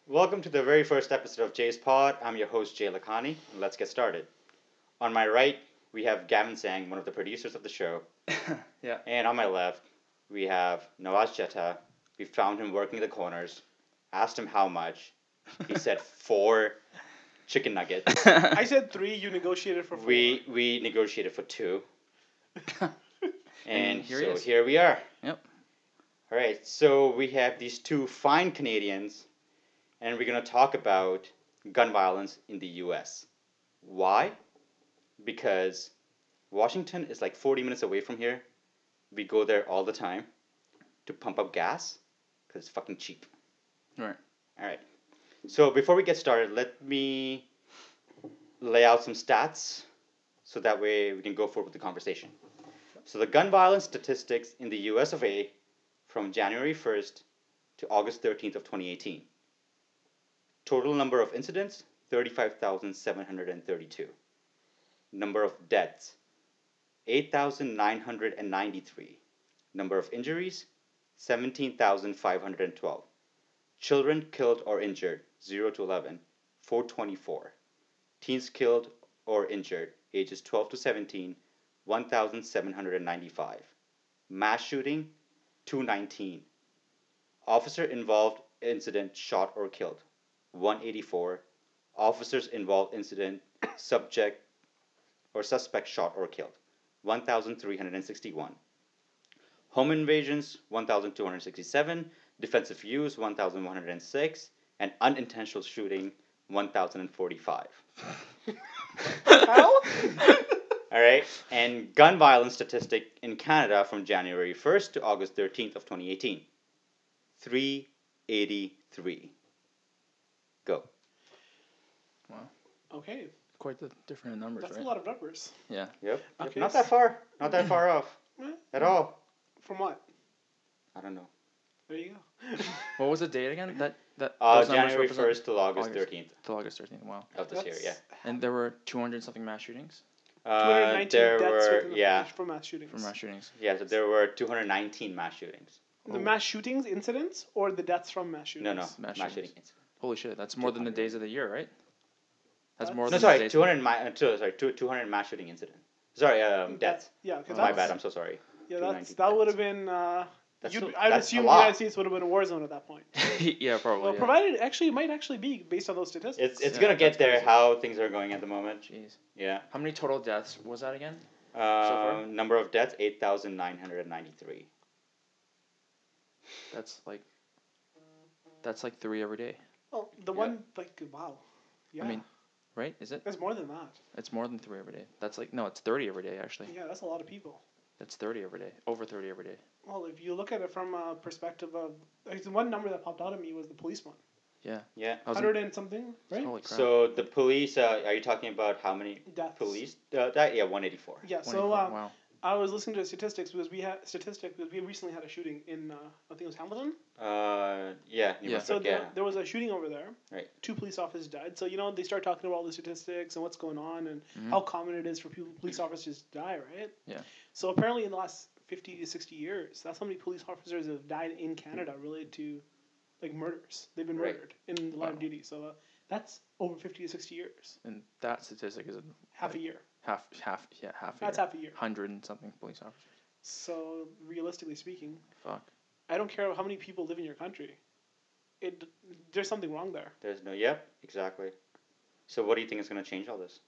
Welcome to the very first episode of Jay's Pod. I'm your host, Jay Lakhani, and let's get started. On my right, we have Gavin Zang, one of the producers of the show. Yeah. And on my left, we have Nawaz Jetha. We found him working the corners, asked him how much. He said 4 chicken nuggets. I said 3, you negotiated for 4. We negotiated for 2. And here so he is. here we are. Yep. All right, so we have these 2 fine Canadians, and we're going to talk about gun violence in the U.S. Why? Because Washington is like 40 minutes away from here. We go there all the time to pump up gas because it's fucking cheap. Right. All right. So before we get started, let me lay out some stats so that way we can go forward with the conversation. So the gun violence statistics in the U.S.A. from January 1st to August 13th of 2018. Total number of incidents, 35,732. Number of deaths, 8,993. Number of injuries, 17,512. Children killed or injured, 0 to 11, 424. Teens killed or injured, ages 12 to 17, 1,795. Mass shooting, 219. Officer involved incident shot or killed, 184. Officers involved incident subject or suspect shot or killed, 1,361. Home invasions, 1,267. Defensive use, 1,106. And unintentional shooting, 1,045. How? All right. And gun violence statistic in Canada from January 1st to August 13th of 2018. 383. Go. Wow. Okay, Quite the different numbers, that's right? a lot of numbers. Yeah. Yep. Okay. Not that far. Not that far off. At all. From what? I don't know. There you go. What was the date again? That those numbers January represent 1st till August 13th till August 13th. Wow. of this year, yeah. And there were 200 something mass shootings 219 there deaths were, within yeah, from mass shootings. for mass shootings. yeah, so there were 219 mass shootings. The mass shootings incidents or the deaths from mass shootings? No, no, Mass mass shootings. shooting. Holy shit! That's more than the 200. days of the year, right? That's more No, than sorry, the days. 200 mass shooting incidents. Sorry, deaths. Yeah, because My bad, I'm so sorry. Yeah, 219 that would deaths. have been. That's I'd that's assume a the lot. United States would have been a war zone at that point. Yeah, probably. Well, yeah. provided actually it might actually be based on those statistics. It's Yeah, gonna get that's there crazy. how things are going at the moment. Jeez. Yeah. How many total deaths was that again? far? Number of deaths, 8,993. That's like 3 every day. Well, the Yeah. one like wow. Yeah. I mean, right? Is it? that's more than that. It's more than 3 every day. That's like no, it's 30 every day actually. Yeah, that's a lot of people. That's 30 every day. Over 30 every day. Well, if you look at it from a perspective of, like, the one number that popped out at me was the police one. Yeah. Yeah. I was 100 and something, right? Holy crap. So the police, are you talking about how many Deaths. police? Yeah, 184. Yeah, so 24, wow. I was listening to statistics because we recently had a shooting in, I think it was Hamilton. Yeah, New Yeah. So Brunswick, there, yeah. there was a shooting over there. Right. 2 police officers died. So, they start talking about all the statistics and what's going on and Mhm. how common it is for police officers to die, right? Yeah. So apparently in the last 50 to 60 years, that's how many police officers have died in Canada related to, like, murders. They've been Right. murdered in the line of Wow. duty. So that's over 50 to 60 years. And that statistic is Half like a year. half That's a year. half a year. 100 and something police officers. So realistically speaking, Fuck. I don't care how many people live in your country. There's something wrong there. There's no, yep, exactly. So what do you think is going to change all this?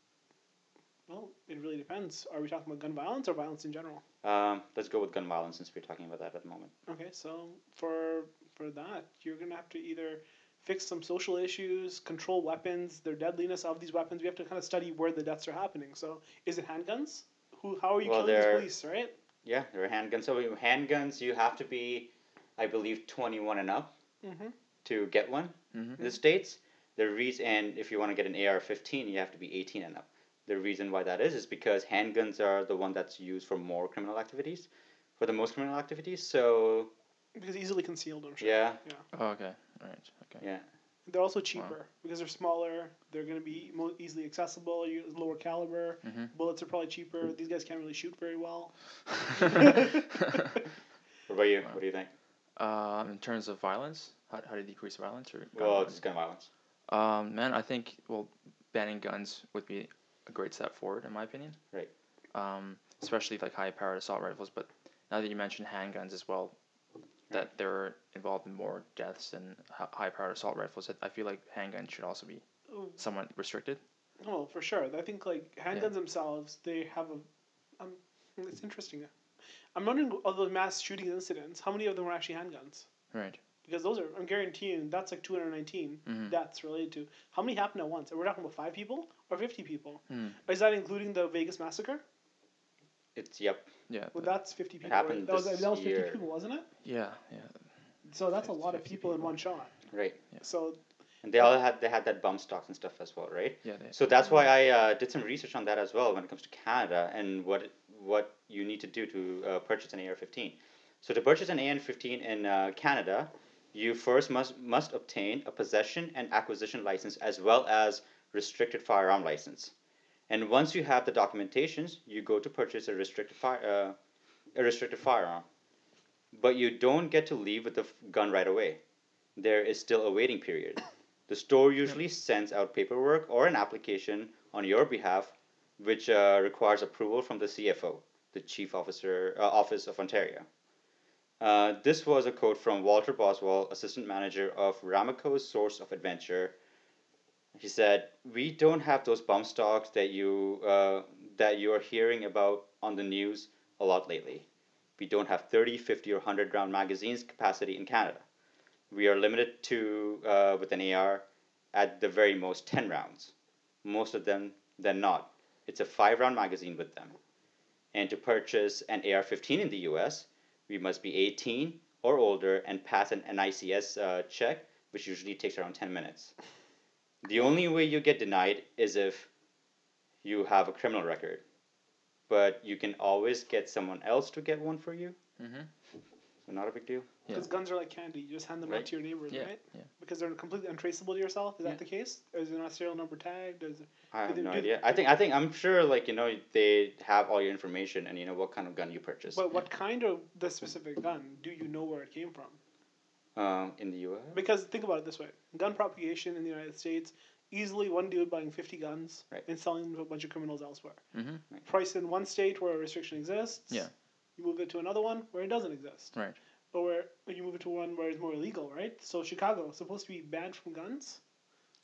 Well, it really depends. Are we talking about gun violence or violence in general? Let's go with gun violence since we're talking about that at the moment. Okay, so for that, you're gonna have to either fix some social issues, control weapons, their deadliness of these weapons. We have to kind of study where the deaths are happening. So, is it handguns? How are you Well, killing these they're- police, right? Yeah, there are handguns. So handguns, you have to be, I believe, 21 and up Mm-hmm. to get one Mm-hmm. in the States. The reason, and if you want to get an AR-15, you have to be 18 and up. The reason why that is because handguns are the one that's used for more criminal activities, for the most criminal activities. So Because easily concealed, I'm sure. yeah, Oh, okay. All right. Okay. yeah, They're also cheaper because they're smaller. They're going to be easily accessible. Lower caliber. Mm-hmm. Bullets are probably cheaper. These guys can't really shoot very well. What about you? Wow. What do you think? In terms of violence, how to decrease violence or gun Well, violence? it's gun violence. Man, I think banning guns would be a great step forward in my opinion. Right. Especially like high-powered assault rifles. But now that you mentioned handguns as well, that they're involved in more deaths than high-powered assault rifles, I feel like handguns should also be Oh, somewhat restricted. oh, for sure. I think like handguns Yeah. themselves, they have a. It's interesting. I'm wondering of those mass shooting incidents, how many of them were actually handguns? Right. Because those are, I'm guaranteeing, that's like 219 Mm-hmm. deaths related to. How many happened at once? Are we talking about 5 people or 50 people? Mm. Is that including the Vegas massacre? Yep. Yeah. Well, that's 50 people. happened Right? That was this 50 year. people, wasn't it? Yeah. Yeah. So that's a 50 lot of people in one shot. Right. So And they had that bump stocks and stuff as well, right? Yeah. So that's why I did some research on that as well when it comes to Canada and what you need to do to purchase an AR-15. So to purchase an AR-15 in Canada, you first must obtain a possession and acquisition license as well as restricted firearm license. And once you have the documentations, you go to purchase a restricted firearm. But you don't get to leave with the gun right away. There is still a waiting period. The store usually sends out paperwork or an application on your behalf, which requires approval from the CFO, the Chief Office of Ontario. This was a quote from Walter Boswell, assistant manager of Ramaco's Source of Adventure. He said, "We don't have those bump stocks that you are hearing about on the news a lot lately. We don't have 30, 50, or 100 round magazines capacity in Canada. We are limited to with an AR at the very most 10 rounds. Most of them then not. It's a 5 round magazine with them. And to purchase an AR-15 in the US, we must be 18 or older and pass an NICS check, which usually takes around 10 minutes. The only way you get denied is if you have a criminal record, but you can always get someone else to get one for you. Mm-hmm. So not a big deal. Yeah. because guns are like candy, you just hand them out Right. to your neighbors, Yeah. right? Yeah. Because they're completely untraceable to yourself. Is Yeah. that the case? Is there not serial number tagged? I have Do no they- idea. I'm sure they have all your information and what kind of gun you purchase. But what kind of the specific gun? Do you know where it came from? In the US. Because think about it this way: gun propagation in the United States, easily one dude buying 50 guns Right. and selling them to a bunch of criminals elsewhere. Mm-hmm. Priced in one state where a restriction exists. Yeah. You move it to another one where it doesn't exist. Right. Or where you move it to one where it's more illegal, right? So Chicago supposed to be banned from guns.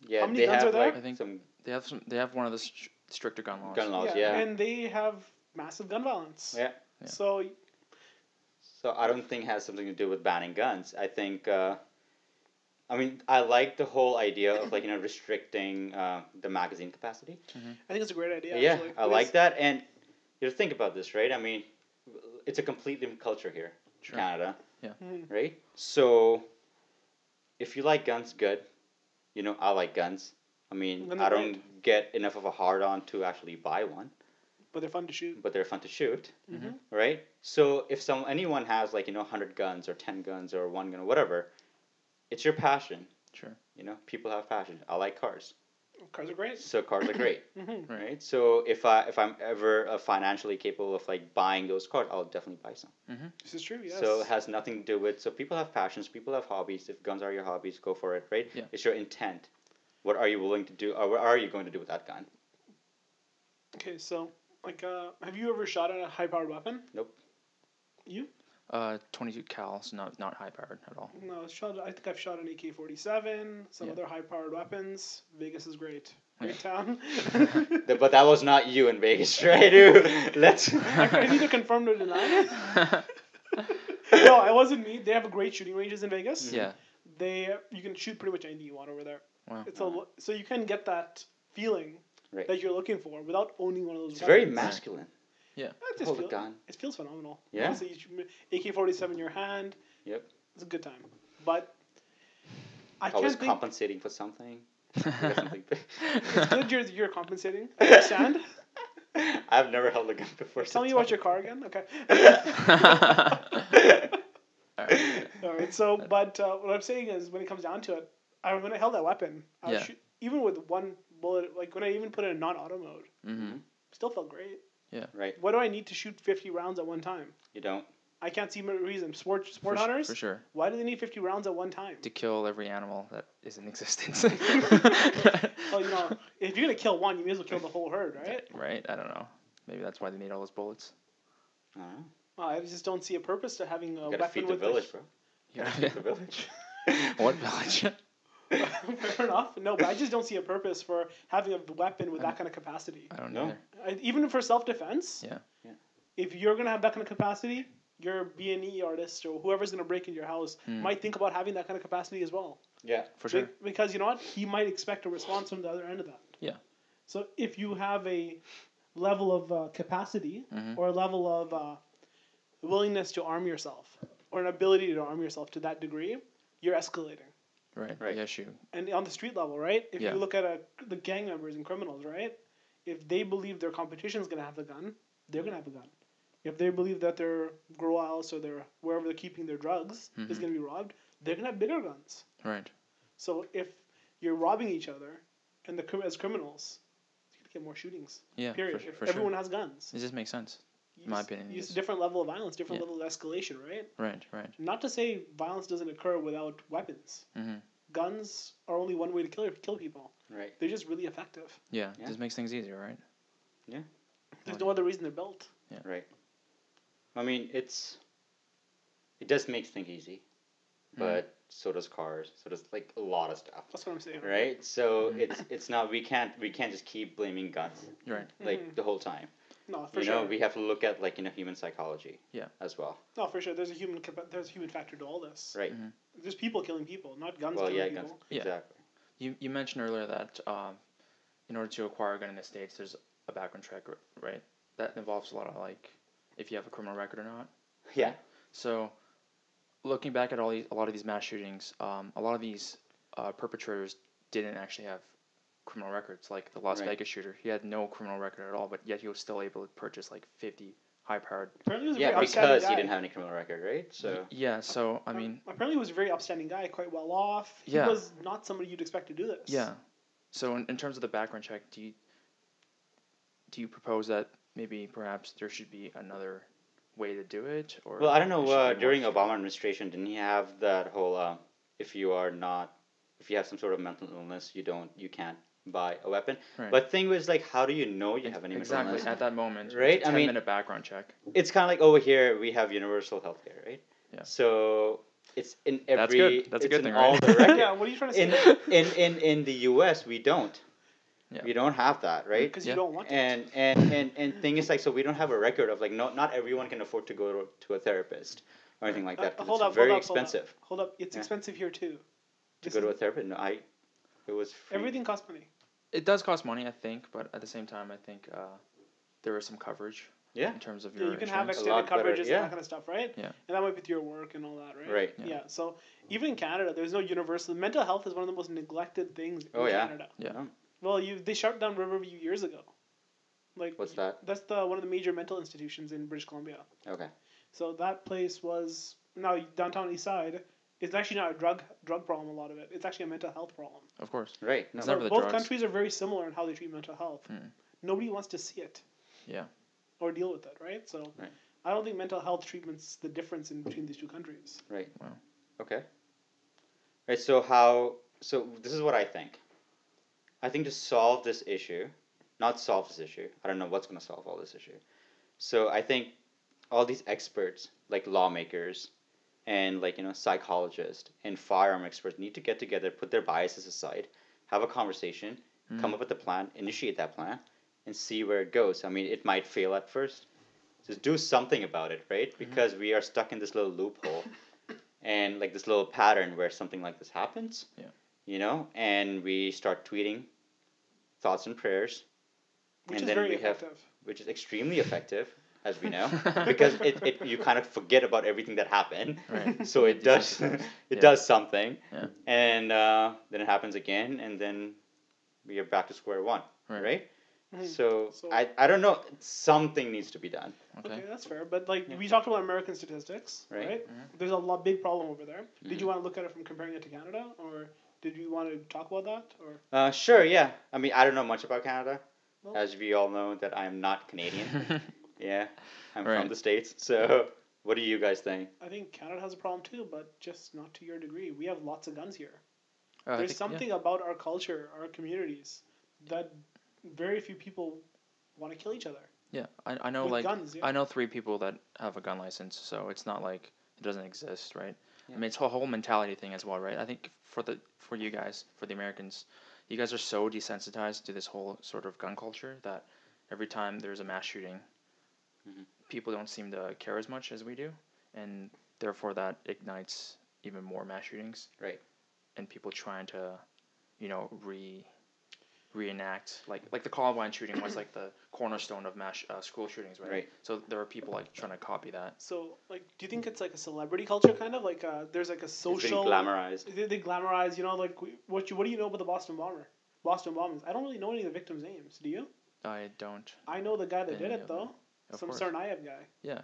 Yeah, How many they guns have are there? like I think some They have one of the stricter gun laws. gun laws. Yeah. And they have massive gun violence. Yeah. Yeah. So So I don't think it has something to do with banning guns. I think. I like the whole idea of restricting the magazine capacity. I think it's a great idea. Yeah, actually. I like that. And you think about this, right? I mean, it's a completely different culture here, Sure. Canada, Mhm. right? So if you like guns, good. I like guns. I mean, Guns I are don't get enough of a hard on to actually buy one, But they're fun to shoot. but they're fun to shoot, Mhm. right? So if anyone has 100 guns or 10 guns or one gun or whatever, it's your passion. Sure. People have passion. I like cars, Cars are great. so cars are great, Mhm. right? So if I'm ever financially capable of buying those cars, I'll definitely buy some. Mm-hmm. This is true. Yes. So it has nothing to do with. So people have passions, people have hobbies. If guns are your hobbies, go for it, right? Yeah. It's your intent. What are you willing to do, or what are you going to do with that gun? Okay, so have you ever shot at a high-powered weapon? Nope. You? 22 cal, so not high powered at all. No, I think I've shot an AK-47, some Yeah. other high-powered weapons. Vegas is great. Yeah. Great town. But that was not you in Vegas, right? Let's. I need to confirm or deny it. No, I wasn't me. They have a great shooting ranges in Vegas. Yeah. You can shoot pretty much anything you want over there. Wow. So you can get that feeling Right. that you're looking for without owning one of those. It's very weapons. masculine. Yeah. It just Hold a feel- gun. It feels phenomenal. Yeah. Honestly, AK-47 in your hand. Yep. It's a good time. But I Always can't think. compensating for something. You got something big. It's good you're compensating. I understand. I've never held a gun before. Tell me about your car again. Okay. Alright. All right. So, but what I'm saying is, when it comes down to it, when I held that weapon, I was Yeah. even with one bullet, like when I even put it in non-auto mode, Mm-hmm. still felt great. Right. What do I need to shoot 50 rounds at one time? You don't. I can't see a reason. Sport For hunters. sure. Why do they need 50 rounds at one time? To kill every animal that is in existence. Well, if you're gonna kill one, you may as well kill the whole herd, right? Right? I don't know. Maybe that's why they need all those bullets. I don't know. Well, I just don't see a purpose to having a You gotta weapon feed the with village, bro. You Yeah. gotta feed the village. What village? Fair enough. No, but I just don't see a purpose for having a weapon with that kind of capacity. I don't No. either. Even for self-defense. Yeah. If you're gonna have that kind of capacity, your B&E artist or whoever's gonna break into your house might think about having that kind of capacity as well. Yeah. For sure. Because you know what, he might expect a response from the other end of that. Yeah. So if you have a level of capacity or a level of willingness to arm yourself or an ability to arm yourself to that degree, you're escalating. Right. Right. The issue. And on the street level, right? If Yeah. you look at the gang members and criminals, right? If they believe their competition's gonna have the gun, they're gonna have a gun. If they believe that their grow house or their wherever they're keeping their drugs is gonna be robbed, they're gonna have bigger guns. Right. So if you're robbing each other, and as criminals, you're gonna get more shootings. Yeah. Period. For If sure. everyone has guns. It just makes sense. In my opinion, It's yes. a different level of violence, different level of escalation, right? Right. Right. Not to say violence doesn't occur without weapons. Mm-hmm. Guns are only one way to kill people. Right. They're just really effective. Yeah. Yeah. It just makes things easier, right? There's no other reason they're built. Right. I mean, it does make things easy, but so does cars. So does like a lot of stuff. That's what I'm saying. Right. So it's not we can't just keep blaming guns Right. like the whole time. No, for You sure. know, we have to look at like human psychology. Yeah. As well. No, for sure. There's a human factor to all this. Right. There's people killing people, not guns Well, killing yeah, people. guns. Yeah. Exactly. You mentioned earlier that in order to acquire a gun in the States, there's a background check, right? That involves a lot of like if you have a criminal record or not. Yeah. So, looking back at a lot of these mass shootings, a lot of these perpetrators didn't actually have criminal records. Like the Las Right. Vegas shooter, he had no criminal record at all, but yet he was still able to purchase like 50 high-powered. Apparently, he was a Yeah, very upstanding because guy. he didn't have any criminal record, right? So. Yeah. So I mean, Apparently, he was a very upstanding guy, quite well off. He Yeah. was not somebody you'd expect to do this. yeah. So in terms of the background check, do you propose that maybe perhaps there should be another way to do it, or Well, I don't it know. should be During more- Obama administration, didn't he have that whole if you have some sort of mental illness, you can't buy a weapon. Right. But thing was like, how do you know you have any mental exactly illness? at that moment, Right? It's a I mean- 10-minute background check. It's kind of like over here we have universal healthcare, right? Yeah. So it's in every. That's good. That's a it's good in thing, all right? the records. Yeah, what are you trying to say? In the U.S. we don't. Yeah. We don't have that, right? Because Yeah. you don't want it. And thing is like, so we don't have a record of like not everyone can afford to go to a therapist or anything like that. 'Cause it's very expensive Hold up. It's Yeah. expensive here, too. to go to a therapist. No, it was free. Everything costs money. It does cost money, I think, but at the same time, I think there is some coverage Yeah. in terms of Yeah, your you can have insurance. A lot extended better, coverages yeah. and that kind of stuff, right? Yeah. And that might be through your work and all that, right? Right. Yeah. So even in Canada, there's no universal. Mental health is one of the most neglected things Oh, in yeah. Canada. Yeah. No. Well, they shut down Riverview years ago. Like What's that? That's one of the major mental institutions in British Columbia. Okay. So that place was now downtown East Side. It's actually not a drug problem. A lot of it. It's actually a mental health problem. Of course. Right. No. It's So never the both drugs. countries are very similar in how they treat mental health. Nobody wants to see it. Yeah. Or deal with it, right? So Right. I don't think mental health treatment's the difference in between these two countries. Right. Wow. Okay. Right. So this is what I think. I think to solve this issue, not solve this issue. I don't know what's going to solve all this issue. So I think all these experts, like lawmakers, and like psychologists and firearm experts, need to get together, put their biases aside, have a conversation, come up with a plan, initiate that plan, and see where it goes. I mean, it might fail at first. Just do something about it, right? Because we are stuck in this little loophole and like this little pattern where something like this happens. Yeah. And we start tweeting thoughts and prayers, Which and is then very we have, effective. which is extremely effective, as we know, because it you kind of forget about everything that happened. Right. So it does Yeah. does something, Yeah. and then it happens again, and then we are back to square one, right? Mhm. So So- I don't know. Something needs to be done. Okay, that's fair. But like we talked about American statistics, Right. right? There's a big problem over there. Did you want to look at it from comparing it to Canada, or did you want to talk about that, or? Sure, yeah. I mean, I don't know much about Canada, Well- as we all know that I'm not Canadian. Yeah, I'm from Right. the States, so What do you guys think? I think Canada has a problem too, but just not to your degree. We have lots of guns here. I There's think, something about our culture, our communities, that very few people want to kill each other. yeah, I know With like guns, yeah. I know 3 people that have a gun license, so it's not like it doesn't exist, right? Yeah. I mean, it's a whole mentality thing as well, right? I think for you guys, for the Americans, you guys are so desensitized to this whole sort of gun culture that every time there's a mass shooting, people don't seem to care as much as we do, and therefore that ignites even more mass shootings. Right. And people trying to, reenact like the Columbine shooting was like the cornerstone of mass school shootings, right? Right. So there are people like trying to copy that. So, like, do you think it's like a celebrity culture, kind of like there's like a It's been social glamorized. They glamorize, like what do you know about the Boston bombings? I don't really know any of the victims' names. Do you? I don't. I know the guy that did Any it of them. though. Of Some course. Tsarnaev guy. Yeah,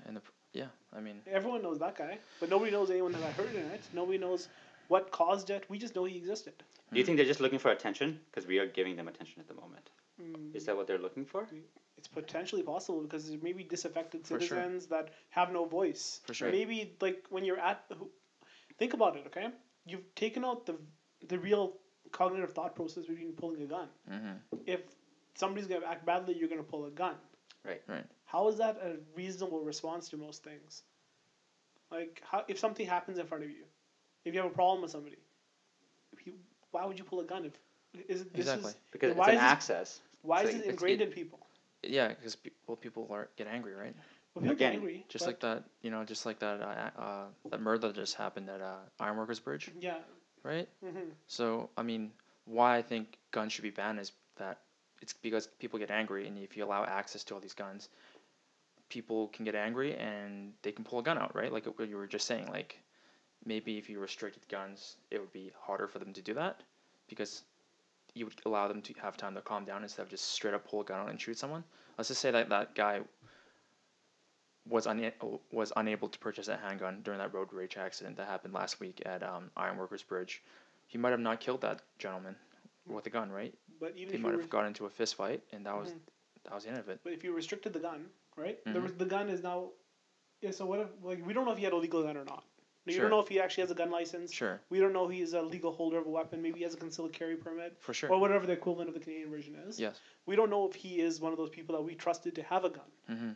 I mean, Everyone knows that guy, but nobody knows anyone that got hurt in it. Nobody knows what caused it. We just know he existed. Do you think they're just looking for attention? Because we are giving them attention at the moment. Is that what they're looking for? It's potentially possible because there may be disaffected For sure. citizens that have no voice. For sure. Maybe like when you're think about it, okay? You've taken out the real cognitive thought process between pulling a gun. Mm-hmm. If somebody's gonna act badly, you're gonna pull a gun. Right. Right. How is that a reasonable response to most things? Like, if something happens in front of you, if you have a problem with somebody, why would you pull a gun? Exactly. Because why it's an is this- access. Why It's is like- it ingrained in people? Yeah, because people get angry, right? Well, people Again, get angry. Just but- like that, that murder that just happened at Ironworkers Bridge, Yeah. right? Mm-hmm. So I mean, why I think guns should be banned is that it's because people get angry, and if you allow access to all these guns, people can get angry and they can pull a gun out, right? Like what you were just saying, like maybe if you restricted guns, it would be harder for them to do that because you would allow them to have time to calm down instead of just straight up pull a gun out and shoot someone. Let's just say that guy was unable to purchase a handgun during that road rage accident that happened last week at Ironworkers Bridge. He might have not killed that gentleman with a gun, right? But even They if might you have got into a fist fight, and that was the end of it. But if you restricted the gun, right? Mhm. The gun is now. Yeah. So what if we don't know if he had a legal gun or not. You Sure. don't know if he actually has a gun license. Sure, We don't know if he's a legal holder of a weapon. Maybe he has a concealed carry permit for sure. or whatever the equivalent of the Canadian version is. Yes. We don't know if he is one of those people that we trusted to have a gun. Mm-hmm.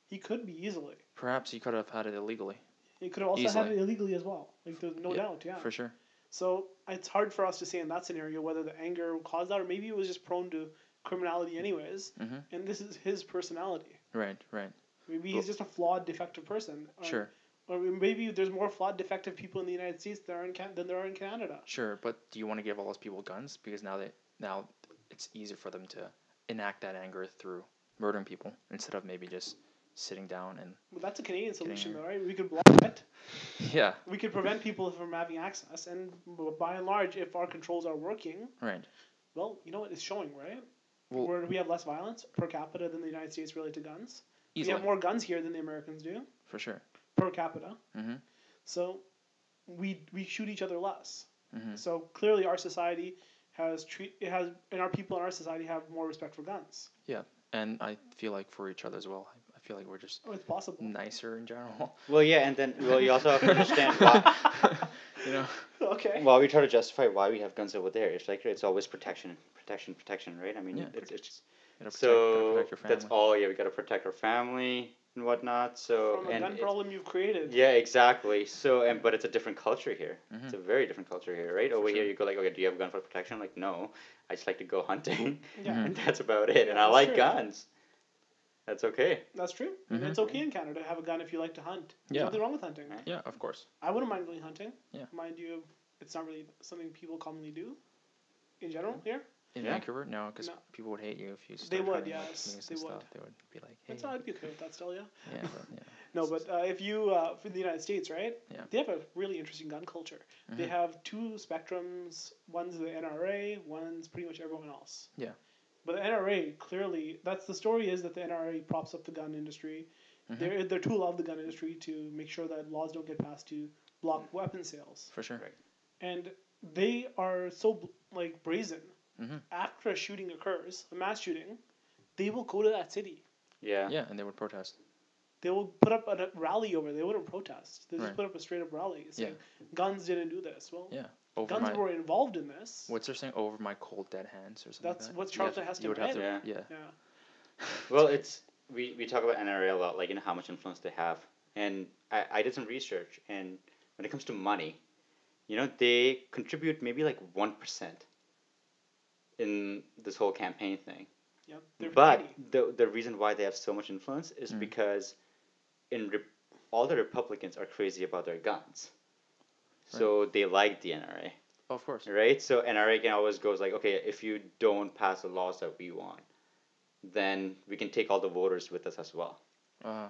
He could be easily. Perhaps he could have had it illegally. He could have also Easily. had it illegally as well. Like there's no doubt. Yeah. For sure. So it's hard for us to say in that scenario whether the anger caused that or maybe it was just prone to criminality anyways, Mm-hmm. and this is his personality. Right. Right. Maybe he's just a flawed, defective person. Sure. Or maybe there's more flawed, defective people in the United States than there are in Canada. Sure. But do you want to give all those people guns because now it's easier for them to enact that anger through murdering people instead of maybe just sitting down and Well, that's a Canadian solution, angry. though, right? We could block it. yeah. We could prevent people from having access, and by and large, if our controls are working, Right. well, you know what? It's showing, right? Well, Where we have less violence per capita than the United States related to guns. easily. We have more guns here than the Americans do For sure. per capita. Mm-hmm. So we shoot each other less. Mm-hmm. So clearly, our society and our people in our society have more respect for guns. Yeah. And I feel like for each other as well. I feel like we're just Oh, it's possible. nicer in general. Well, yeah, and then you also have to understand why. you know. Okay. While we try to justify why we have guns over there, it's like it's always protection, right? I mean, Yeah. it's Gotta so protect your family. that's all. Yeah, we gotta protect our family and whatnot. So From a and gun problem you've created. yeah, exactly. So but it's a different culture here. Mhm. It's a very different culture here, right? For Over here, sure. you go like, okay, do you have a gun for protection? Like, no, I just like to go hunting, Yeah. Mhm. and that's about it. And I that's like true. guns. That's okay. That's true. And Mhm. it's okay in Canada to have a gun if you like to hunt. There's Yeah. nothing wrong with hunting. Right. Yeah, of course. I wouldn't mind going hunting. Yeah. Mind you, it's not really something people commonly do in general here. In Yeah. Vancouver, no, because No. people would hate you if you. They started would, hunting, like, yes, moose they and would. stuff. They would be like, hey. That's not, I'd be okay with that still, yeah. Yeah, but, yeah. No, but if you, for the United States, right? Yeah. They have a really interesting gun culture. They Mhm. have two spectrums. One's the NRA, one's pretty much everyone else. Yeah. But the NRA, clearly, that's the story is that the NRA props up the gun industry. Mhm. They're tool of the gun industry to make sure that laws don't get passed to block weapon sales. For sure. Right. And they are so brazen. Mhm. After a shooting occurs, a mass shooting, they will go to that city. Yeah. Yeah, and they would protest. they will put up a rally over it. They wouldn't protest. They just Right. put up a straight up rally saying Yeah. guns didn't do this. Well, Yeah. Over guns my were involved in this. what's their saying? Over my cold dead hands or something That's like that. what's Charlton Heston, You would have right? to. Yeah. Yeah. Yeah. Well, it's we talk about NRA a lot, like how much influence they have, and I did some research, and when it comes to money, they contribute maybe like 1% in this whole campaign thing. Yep. They're But tiny. the reason why they have so much influence is because all the Republicans are crazy about their guns, so they like the NRA. Oh, of course. Right? So NRA can always goes like, okay, if you don't pass the laws that we want, then we can take all the voters with us as well. Uh,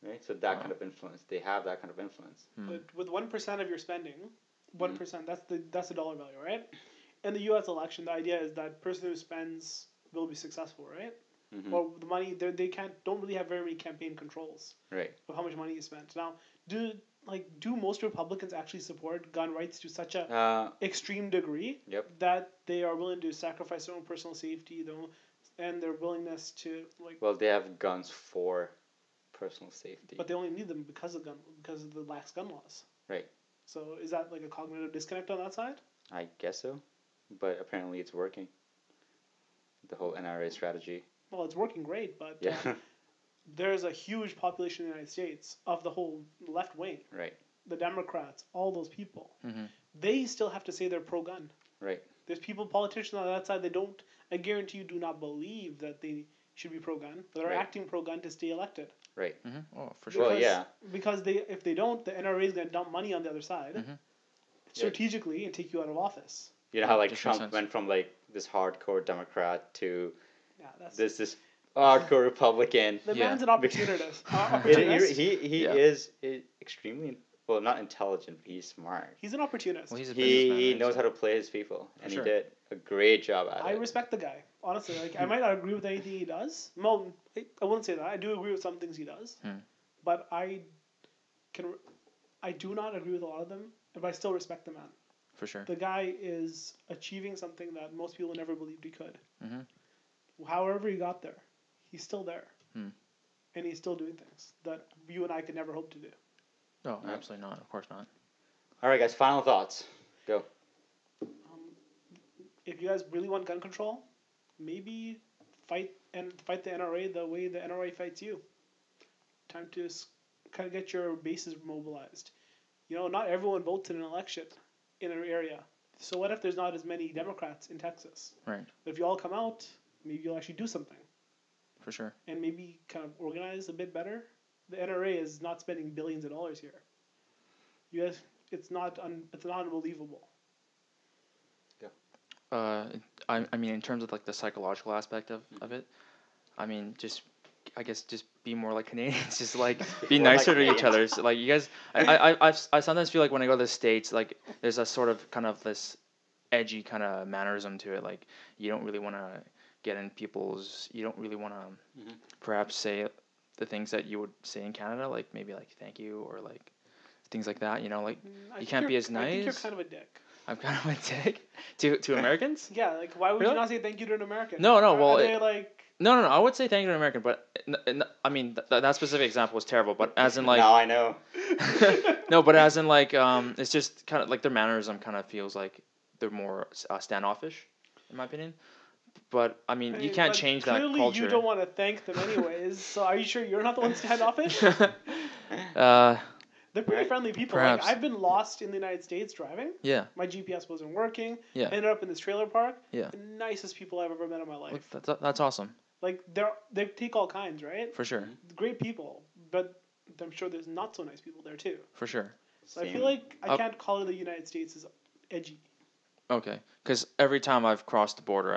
Right? So that kind of influence. They have that kind of influence. But with 1% of your spending, 1%, that's the dollar value, right? In the U.S. election, the idea is that person who spends will be successful, right? Mm-hmm. Or the money they don't really have very many campaign controls Right. of how much money is spent. Now, do most Republicans actually support gun rights to such a extreme degree Yep. that they are willing to sacrifice their own personal safety, and their willingness to Well, they have guns for personal safety. but they only need them because of the lax gun laws. Right. So is that like a cognitive disconnect on that side? I guess so, but apparently it's working. The whole NRA strategy. Well, it's working great, but Yeah. there's a huge population in the United States of the whole left wing, Right. the Democrats, all those people. Mm-hmm. They still have to say they're pro-gun. Right. There's politicians on that side, I guarantee you, do not believe that they should be pro-gun, but are Right. acting pro-gun to stay elected. Right. Mm-hmm. Oh, for sure. Well, yeah. Because if they don't, the NRA is going to dump money on the other side strategically and take you out of office. You know how like Just makes Trump sense. went from like this hardcore Democrat to Yeah, that's this hardcore Republican. the Yeah. man's an opportunist. He Opportunist. he Yeah. is extremely well, not intelligent, but he's smart. He's an opportunist. Well, he's a He businessman, right? knows So- how to play his people, and sure. he did a great job at I it. respect the guy, honestly. Like, I might not agree with anything he does. No, I wouldn't say that. I do agree with some things he does, but I do not agree with a lot of them. But I still respect the man. For sure. The guy is achieving something that most people never believed he could. Mhm. However he got there, he's still there, Hmm. and he's still doing things that you and I could never hope to do. No, absolutely not. Of course not. All right, guys. Final thoughts. Go. If you guys really want gun control, maybe fight the NRA the way the NRA fights you. Time to kind of get your bases mobilized. Not everyone votes in an election in an area. So what if there's not as many Democrats in Texas? Right. But if you all come out, maybe you'll actually do something For sure. and maybe kind of organize a bit better. The NRA is not spending billions of dollars here. You guys, it's not unbelievable. I mean, in terms of like the psychological aspect of it, I mean, I guess just be more like Canadians, just like be More like nicer to each other. Canadians. So, like you guys, I sometimes feel like when I go to the States, like there's a sort of kind of this edgy kind of mannerism to it. Like you don't really want to get in you don't really want to perhaps say the things that you would say in Canada, like maybe like thank you or like things like that. Like I you think can't be you're- as nice. I think you're kind of a dick. I'm kind of a dick to Americans. Yeah, like why would Really? you not say thank you to an American? No, Are well, they like No, I would say thank you to an American, but I mean that specific example was terrible. But as in like Now I know. no, but as in like it's just kind of like their mannerism kind of feels like they're more standoffish, in my opinion. But I mean, you can't but change that clearly culture. you don't want to thank them anyways. So are you sure you're not the one standoffish? They're pretty Right. friendly people. Perhaps. Like I've been lost in the United States driving. Yeah. My GPS wasn't working. Yeah. Ended up in this trailer park. Yeah. The nicest people I've ever met in my life. Look, that's awesome. Like they take all kinds, right? For sure. Great people, but I'm sure there's not so nice people there too. For sure. So I feel like I Up- can't call the United States as edgy. Okay, because every time I've crossed the border,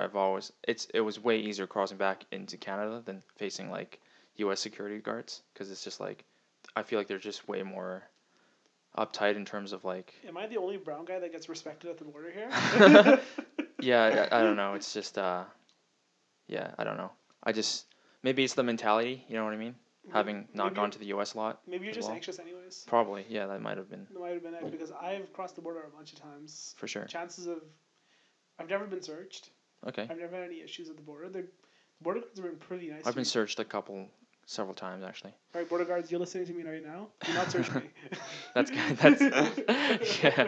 it was way easier crossing back into Canada than facing like U.S. security guards, because it's just like I feel like they're just way more uptight in terms of like Am I the only brown guy that gets respected at the border here? yeah, I don't know. It's just yeah, I don't know. I just maybe it's the mentality. You know what I mean? Having not Maybe- gone to the U.S. a lot. Maybe you're as just well. anxious anyways. Probably, yeah, that might have been It might have been it because I've crossed the border a bunch of times. for sure. Chances of, I've never been searched. Okay, I've never had any issues at the border. The border guards have been pretty nice. I've to been me. searched a couple several times actually. All right, border guards, you're listening to me right now. Do not search me. That's good. That's yeah.